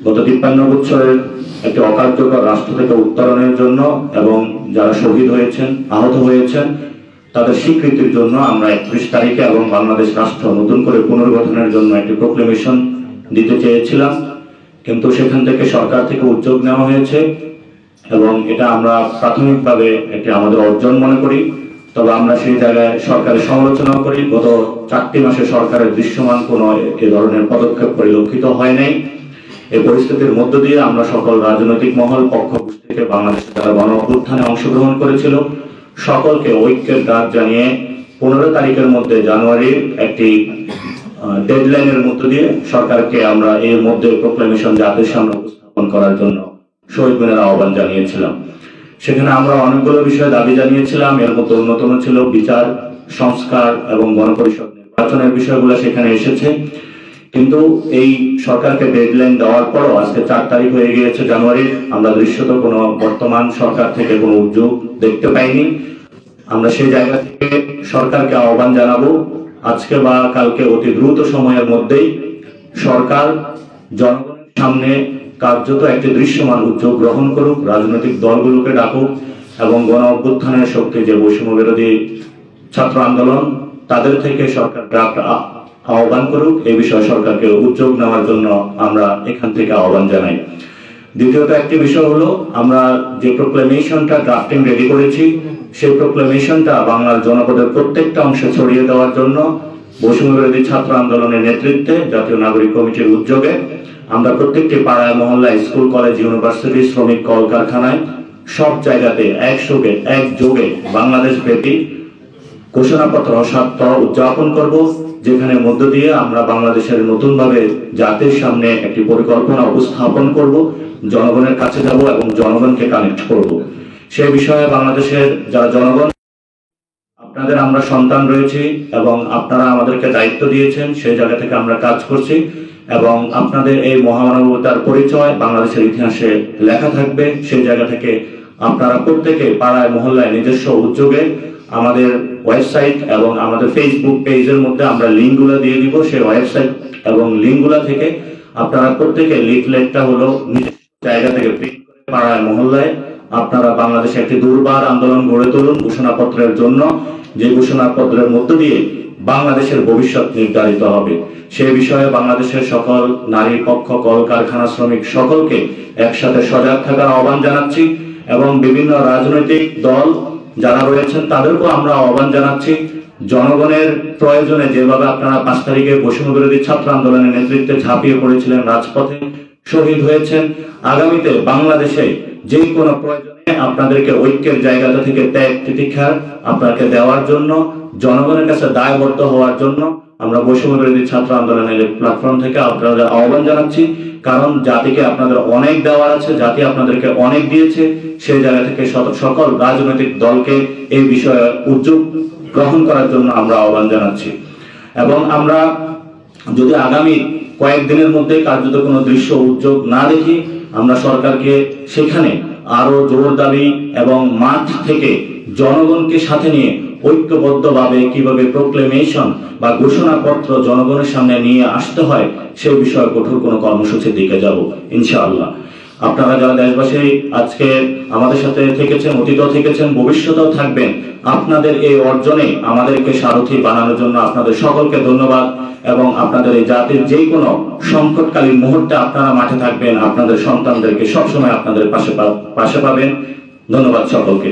গত 53 বছরের একটি অকার্যকর রাষ্ট্র থেকে উত্তরণের জন্য এবং যারা শহীদ হয়েছেন, আহত হয়েছেন, তাদের স্বীকৃতির জন্য আমরা 31 তারিখে এবং বাংলাদেশ রাষ্ট্র নতুন করে পুনর্গঠনের জন্য একটি প্রোক্লেমেশন দিতে চেয়েছিলাম, কিন্তু সেখান থেকে সরকার থেকে উদ্যোগ নেওয়া হয়েছে এবং এটা আমরা প্রাথমিকভাবে একটি আমাদের অর্জন মনে করি। তবে আমরা সেই জায়গায় সরকারের সমালোচনা করি। গত 4টি মাসে সরকারের দৃশ্যমান কোনো এ ধরনের পদক্ষেপ পরিলক্ষিত হয় নাই। এই পরিস্থিতির মধ্য দিয়ে আমরা সকল রাজনৈতিক মহল পক্ষ থেকে বাংলাদেশে যারা গণ অভ্যুত্থানে অংশগ্রহণ করেছিল সকলকে ঐক্যের ডাক জানিয়ে 15 তারিখের মধ্যে জানুয়ারির একটি ডেডলাইনের মধ্য দিয়ে সরকারকে আমরা এর মধ্যে প্রোক্লেমেশন জাতির সামনে উপস্থাপন করার জন্য শহীদ মিনারে আহ্বান জানিয়েছিলাম। সেখানে আমরা অনেকগুলো বিষয়ে দাবি জানিয়েছিলাম। এর মধ্যে অন্যতম ছিল বিচার, সংস্কার এবং গণপরিষদ নির্বাচনের বিষয়গুলো সেখানে এসেছে। কিন্তু এই সরকারকে ডেডলাইন দেওয়ার পরও আজকে 4 তারিখ হয়ে গিয়েছে জানুয়ারির, আমরা দৃশ্যত কোনো বর্তমান সরকার থেকে কোনো উদ্যোগ দেখতে পাইনি। আমরা সেই জায়গা থেকে সরকারকে আহ্বান জানাবো আজকে বা কালকে অতি দ্রুত সময়ের মধ্যেই সরকার জনগণের সামনে কার্যত একটি দৃশ্যমান উদ্যোগ গ্রহণ করুক, রাজনৈতিক দলগুলোকে ডাকুক এবং গণ অভ্যুত্থানের শক্তি যে বৈষম্য বিরোধী ছাত্র আন্দোলন তাদের থেকে সরকার ড্রাফট আহ্বান করুক। এই বিষয়ে সরকারকে উদ্যোগ নেওয়ার জন্য আমরা এখান থেকে আহ্বান জানাই। দ্বিতীয়ত একটি বিষয় হলো, আমরা যে প্রোক্লেমেশনটা ড্রাফটিং রেডি করেছি সেই প্রোক্লেমেশনটা বাংলার জনপদের প্রত্যেকটা অংশে ছড়িয়ে দেওয়ার জন্য বৈষম্য বিরোধী ছাত্র আন্দোলনের নেতৃত্বে জাতীয় নাগরিক কমিটির উদ্যোগে আমরা প্রত্যেকটি পাড়ায়, মহল্লায়, স্কুল, কলেজ, ইউনিভার্সিটি, শ্রমিক কলকারখানায় সব জায়গাতে একযোগে বাংলাদেশ ব্যাপী ঘোষণাপত্র সপ্তাহ উদযাপন করব, যেখানে মধ্য দিয়ে আমরা বাংলাদেশের নতুনভাবে জাতির সামনে একটি পরিকল্পনা উপস্থাপন করব, জনগণের কাছে যাব এবং জনগণকে কানেক্ট করব। সেই বিষয়ে বাংলাদেশের যারা জনগণ, আপনাদের আমরা সন্তান রয়েছি এবং আপনারা আমাদেরকে দায়িত্ব দিয়েছেন, সেই জায়গা থেকে আমরা কাজ করছি এবং আপনাদের এই মহামানবতার পরিচয় বাংলাদেশের ইতিহাসে লেখা থাকবে। সেই জায়গা থেকে আপনারা প্রত্যেকে পাড়ায় মহল্লায় নিজস্ব উদ্যোগে আমাদের ওয়েবসাইট এবং আমাদের ফেসবুক পেজের মধ্যে আমরা লিঙ্কগুলো দিয়ে দিব। সেই ওয়েবসাইট এবং লিঙ্কগুলো থেকে আপনারা প্রত্যেকে লিফলেটটা হলো নিজস্ব জায়গা থেকে প্রিন্ট করে পাড়ায় মহল্লায় আপনারা বাংলাদেশে একটি দুর্বার আন্দোলন গড়ে তুলুন ঘোষণাপত্রের জন্য, যে ঘোষণাপত্রের মধ্য দিয়ে বাংলাদেশের ভবিষ্যৎ নির্ধারিত হবে। সেই বিষয়ে বাংলাদেশের সকল নারী পক্ষ, কলকারখানা শ্রমিক সকলকে একসাথে সজাগ থাকার আহ্বান জানাচ্ছি এবং বিভিন্ন রাজনৈতিক দল যারা রয়েছেন তাদেরকেও আমরা আহ্বান জানাচ্ছি, জনগণের প্রয়োজনে যেভাবে আপনারা 5 তারিখে বৈষম্য বিরোধী ছাত্র আন্দোলনের নেতৃত্বে ঝাঁপিয়ে পড়েছিলেন, রাজপথে শহীদ হয়েছেন, আগামীতে বাংলাদেশে যে কোনো প্রয়োজনে আপনাদেরকে ঐক্যের জায়গাটা থেকে ত্যাগ তিতিক্ষার আপনাকে দেওয়ার জন্য, জনগণের কাছে দায়বদ্ধ হওয়ার জন্য আমরা বৈষম্য বিরোধী ছাত্র আন্দোলনের প্ল্যাটফর্ম থেকে আপনাদের আহ্বান জানাচ্ছি। কারণ জাতিকে আপনাদের অনেক দেওয়ার আছে, জাতি আপনাদেরকে অনেক দিয়েছে। সেই জায়গা থেকে সকল রাজনৈতিক দলকে এই বিষয়ে উদ্যোগ গ্রহণ করার জন্য আমরা আহ্বান জানাচ্ছি এবং আমরা যদি আগামী কয়েকদিনের মধ্যে কার্যত কোনো দৃশ্য উদ্যোগ না দেখি, আমরা সরকারকে সেখানে আরো জোর দাবি এবং মাঠ থেকে জনগণকে সাথে নিয়ে ঐক্যবদ্ধভাবে কিভাবে প্রোক্লেমেশন বা ঘোষণাপত্র জনগণের সামনে নিয়ে আসতে হয় সেই বিষয়ে কঠোর কোনো কর্মসূচির দিকে যাব ইনশাআল্লাহ। আপনারা যারা দেশবাসী আজকে আমাদের সাথে থেকেছেন, অতীতও থেকেছেন, ভবিষ্যতেও থাকবেন, আপনাদের এই অর্জনে আমাদেরকে সারথি বানানোর জন্য আপনাদের সকলকে ধন্যবাদ এবং আপনাদের এই জাতির যে কোনো সংকটকালীন মুহূর্তে আপনারা মাঠে থাকবেন, আপনাদের সন্তানদেরকে সবসময় আপনাদের পাশে পাবেন। ধন্যবাদ সকলকে।